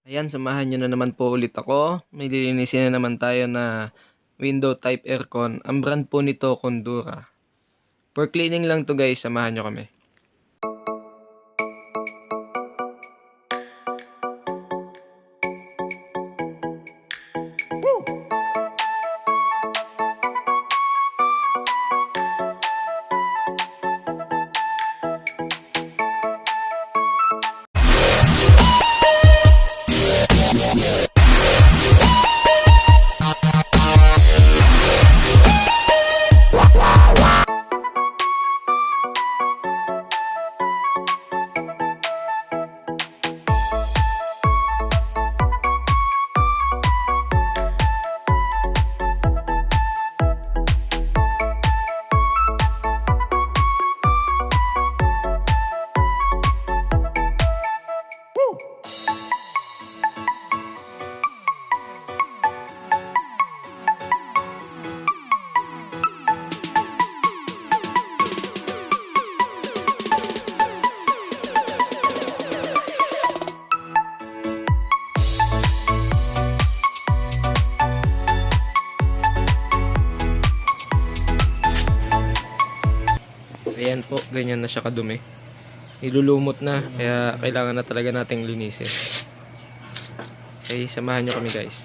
Ayan, samahan nyo na naman po ulit ako. May lilinisin na naman tayo na window type aircon. Ang brand po nito, CONDURA. For cleaning lang to guys, samahan nyo kami. Ayan po, ganyan na siya kadumi. Nilulumot na, kaya kailangan na talaga nating linisin. Okay, samahan nyo kami guys.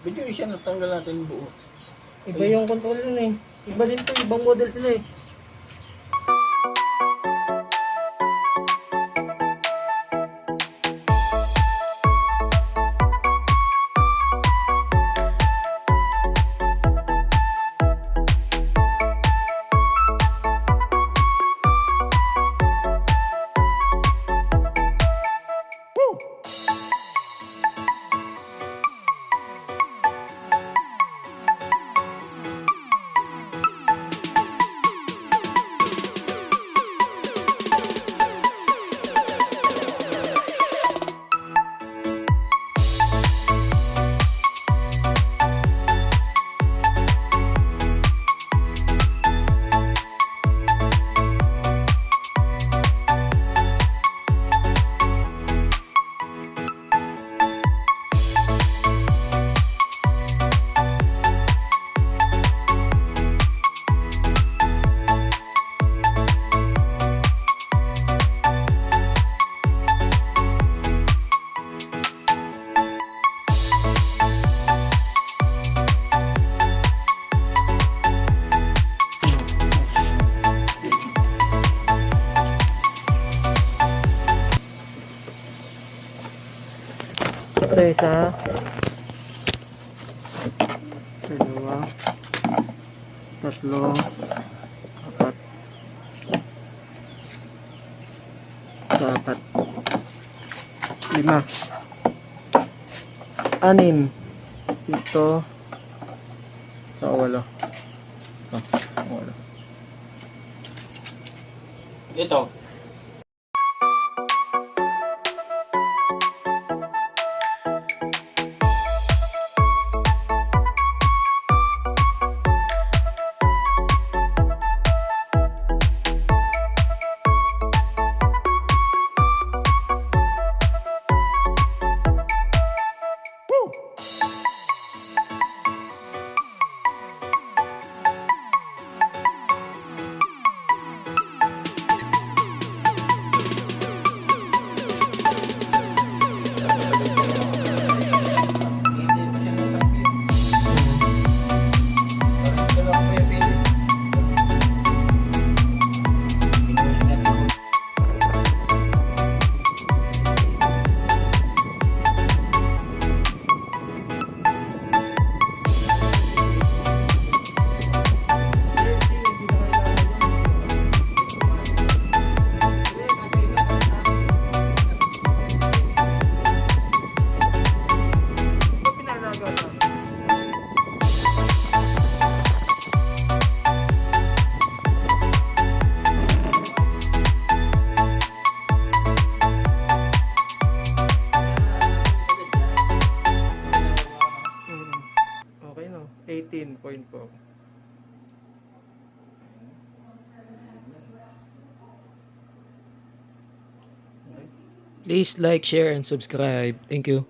Video siya natanggal natin buo. Iba yung control nun eh. Iba din to, ibang model sila eh. Ito isa. Dalawa. Tatlo. Apat. Apat. 5. 6. Ito. Sa 8. Ito. Okay no. 18.4. Please like, share, and subscribe. Thank you.